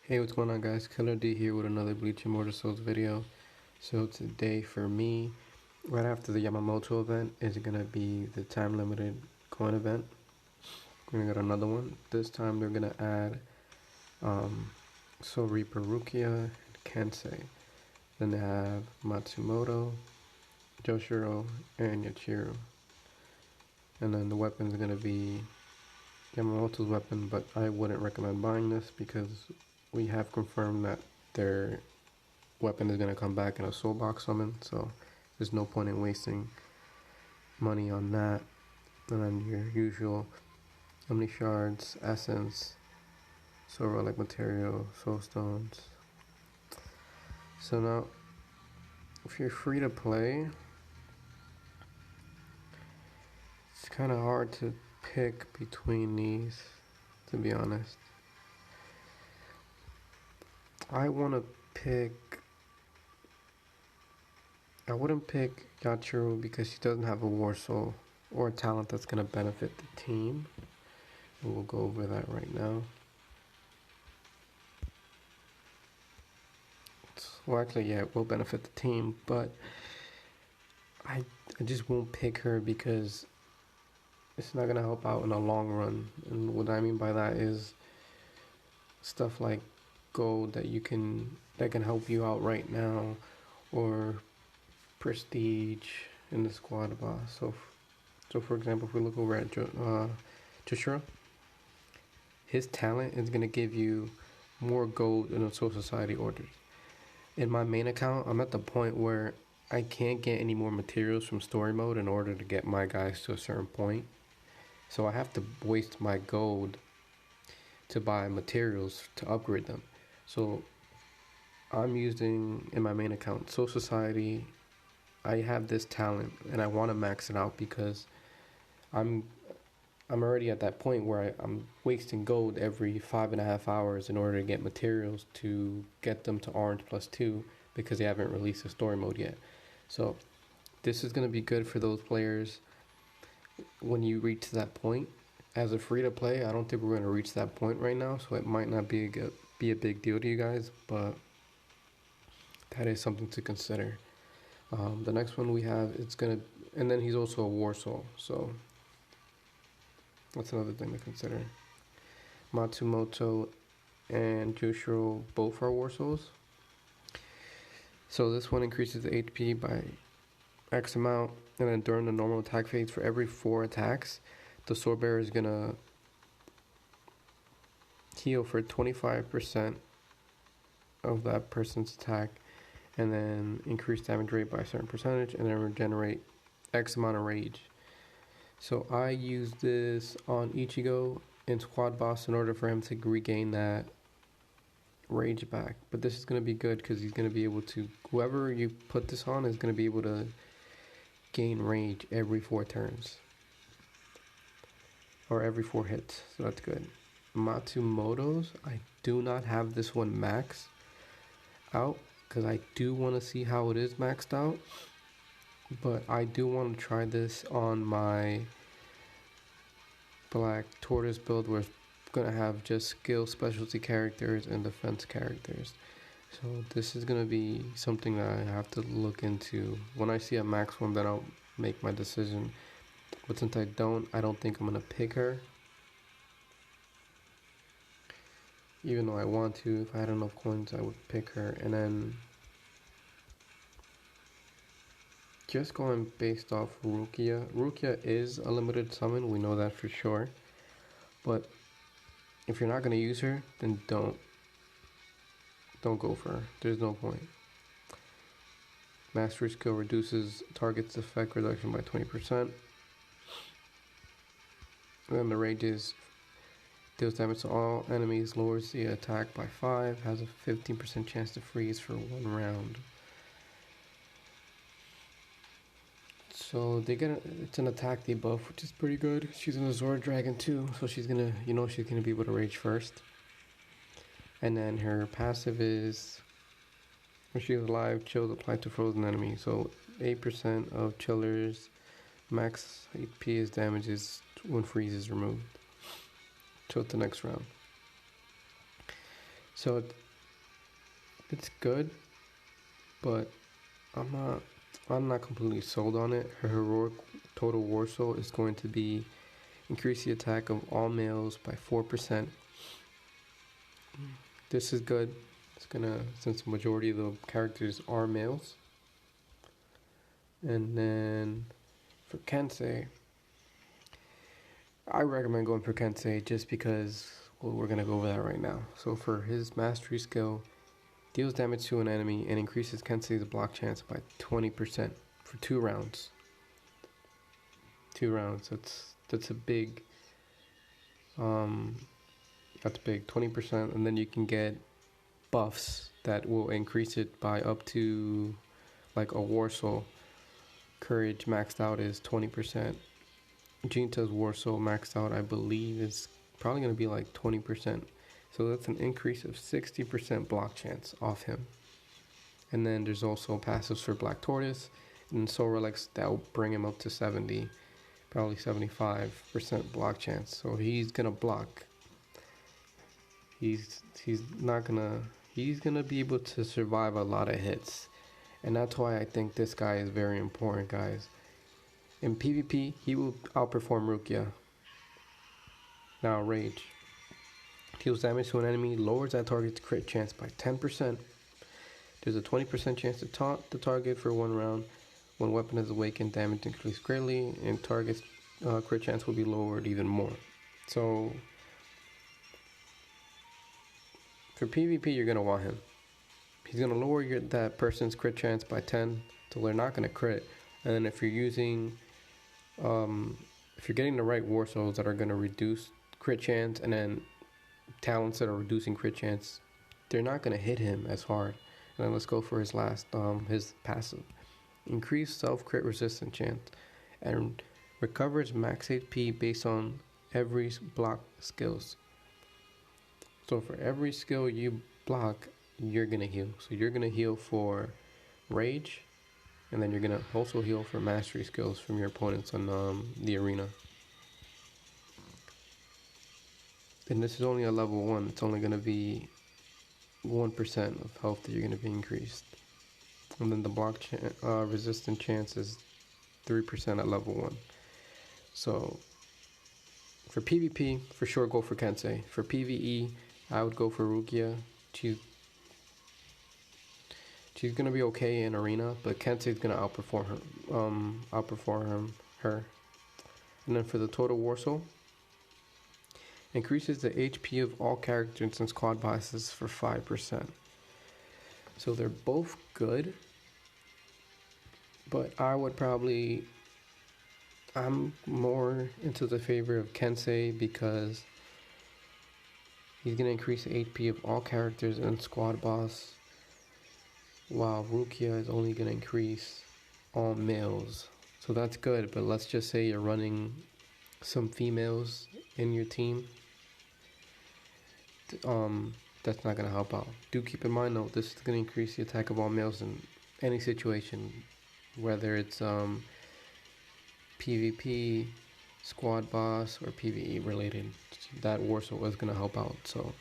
Hey, what's going on, guys? Killer D here with another Bleach Immortal Souls video. So today for me, right after the Yamamoto event, is gonna be the time limited coin event. We're gonna get another one. This time they're gonna add SSRRUKIA and Kensei. Then they have Matsumoto, Jushiro, and Jushiro. And then the weapon's gonna be Yamamoto's weapon, but I wouldn't recommend buying this because we have confirmed that their weapon is going to come back in a soul box summon, so there's no point in wasting money on that. And then your usual Omni Shards, Essence, Soul Relic Material, Soul Stones. So now, if you're free to play, it's kind of hard to pick between these, to be honest. I wouldn't pick Jushiro because she doesn't have a War Soul or a talent that's going to benefit the team. And we'll go over that right now. Well, actually, yeah, it will benefit the team, but I just won't pick her because it's not going to help out in the long run. And what I mean by that is stuff like gold that can help you out right now, or prestige in the squad boss. So for example, if we look over at Jushiro, his talent is going to give you more gold in the Soul Society orders. In my main account, I'm at the point where I can't get any more materials from story mode in order to get my guys to a certain point. So I have to waste my gold to buy materials to upgrade them. So I'm using, in my main account, Soul Society. I have this talent and I want to max it out because I'm already at that point where I'm wasting gold every 5.5 hours in order to get materials to get them to Orange +2 because they haven't released the story mode yet. So this is going to be good for those players when you reach that point. As a free to play, I don't think we're going to reach that point right now, so it might not be a big deal to you guys, but that is something to consider. The next one we have, and then he's also a War Soul, so that's another thing to consider. Matsumoto and Jushiro both are War Souls. So this one increases the HP by X amount, and then during the normal attack phase, for every 4 attacks, the Sword Bearer is gonna heal for 25% of that person's attack, and then increase damage rate by a certain percentage, and then regenerate X amount of rage. So I use this on Ichigo in Squad Boss in order for him to regain that rage back. But this is going to be good because he's going to be able to, whoever you put this on is going to be able to gain rage every 4 turns. Or every 4 hits, so that's good. Matsumoto's, I do not have this one maxed out because I do want to see how it is maxed out, but I do want to try this on my Black Tortoise build where it's going to have just skill specialty characters and defense characters. So this is going to be something that I have to look into. When I see a max one, then I'll make my decision. But since I don't think I'm going to pick her. Even though I want to, if I had enough coins, I would pick her. And then just going based off Rukia. Rukia is a limited summon, we know that for sure. But if you're not going to use her, then don't go for her. There's no point. Mastery skill reduces target's effect reduction by 20%. And then the rage deals damage to all enemies, lowers the attack by 5, has a 15% chance to freeze for 1 round. So it's an attack debuff, which is pretty good. She's an Azure Dragon too, so she's gonna be able to rage first. And then her passive is, when she is alive, chills apply to frozen enemies. So 8% of chillers max HP is damages when freeze is removed. Till the next round. So it's good, but I'm not completely sold on it. Her heroic total war soul is going to be increase the attack of all males by 4%. This is good. It's gonna, since the majority of the characters are males. And then for Kensei, I recommend going for Kensei just because, well, we're gonna go over that right now. So for his mastery skill, deals damage to an enemy and increases Kensei's block chance by 20% for 2 rounds. 2 rounds. That's a big. That's big. 20%, and then you can get buffs that will increase it by up to, like a war soul. Courage maxed out is 20%. Jinta's war soul maxed out, I believe, is probably gonna be like 20%. So that's an increase of 60% block chance off him. And then there's also passives for Black Tortoise and Soul Relics that will bring him up to 70, probably 75% block chance. So he's gonna block. He's gonna be able to survive a lot of hits. And that's why I think this guy is very important, guys. In PvP, he will outperform Rukia. Now, Rage. Deals damage to an enemy, lowers that target's crit chance by 10%. There's a 20% chance to taunt the target for 1 round. When weapon is awakened, damage increases greatly, and target's crit chance will be lowered even more. So, for PvP, you're going to want him. He's going to lower that person's crit chance by 10, so they're not going to crit. And then if you're using, if you're getting the right war souls that are going to reduce crit chance, and then talents that are reducing crit chance, they're not going to hit him as hard. And then let's go for his last, his passive. Increase self-crit resistance chance and recovers max HP based on every block skills. So for every skill you block, you're going to heal. So you're going to heal for Rage, and then you're going to also heal for mastery skills from your opponents on the arena. And this is only a level 1. It's only going to be 1% of health that you're going to be increased. And then the block resistance chance is 3% at level 1. So for PvP, for sure go for Kensei. For PvE, I would go for Rukia. She's going to be okay in arena, but Kensei's going to outperform her. And then for the total war soul, increases the HP of all characters and squad bosses for 5%. So they're both good, but I'm more into the favor of Kensei because he's going to increase the HP of all characters and squad boss, while Rukia is only going to increase all males. So that's good, but let's just say you're running some females in your team. That's not going to help out. Do keep in mind though, this is going to increase the attack of all males in any situation, whether it's PvP, squad boss, or PvE related. That war soul is going to help out. So,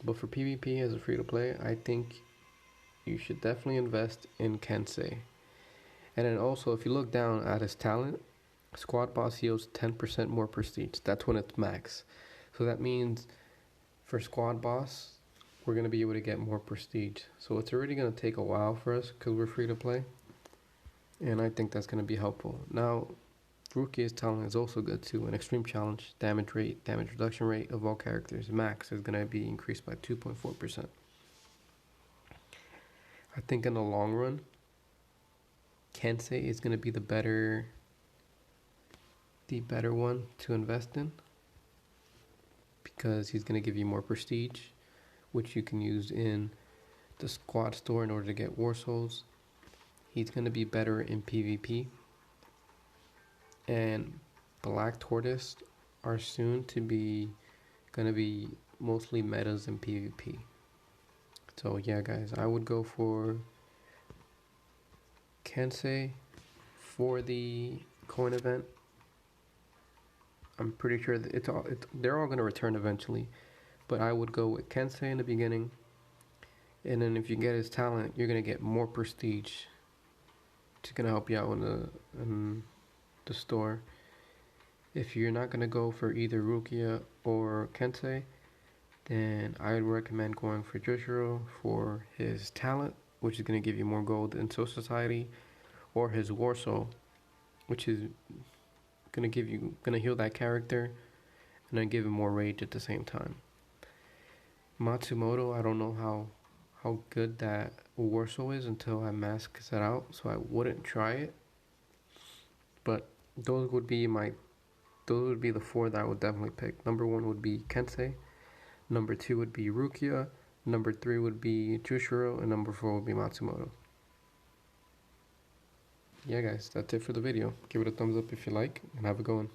but for PvP as a free to play, I think you should definitely invest in Kensei. And then also, if you look down at his talent, squad boss heals 10% more prestige. That's when it's max. So that means for squad boss, we're going to be able to get more prestige. So it's already going to take a while for us because we're free to play. And I think that's going to be helpful. Now, Rukia's talent is also good too. An extreme challenge, damage reduction rate of all characters, max is going to be increased by 2.4%. I think in the long run, Kensei is going to be the better one to invest in, because he's going to give you more prestige, which you can use in the squad store in order to get war souls. He's going to be better in PvP, and Black Tortoise are soon to be going to be mostly metas in PvP. So yeah, guys, I would go for Kensei for the coin event. I'm pretty sure that they're all going to return eventually, but I would go with Kensei in the beginning, and then if you get his talent, you're gonna get more prestige. It's gonna help you out in the store. If you're not gonna go for either Rukia or Kensei, then I would recommend going for Jushiro for his talent, which is gonna give you more gold in Soul Society, or his War Soul, which is gonna heal that character and then give him more rage at the same time. Matsumoto, I don't know how good that War Soul is until I mask it out, so I wouldn't try it. But those would be the four that I would definitely pick. Number 1 would be Kensei, number 2 would be Rukia, number 3 would be Jushiro, and number 4 would be Matsumoto. Yeah guys, that's it for the video. Give it a thumbs up if you like, and have a good one.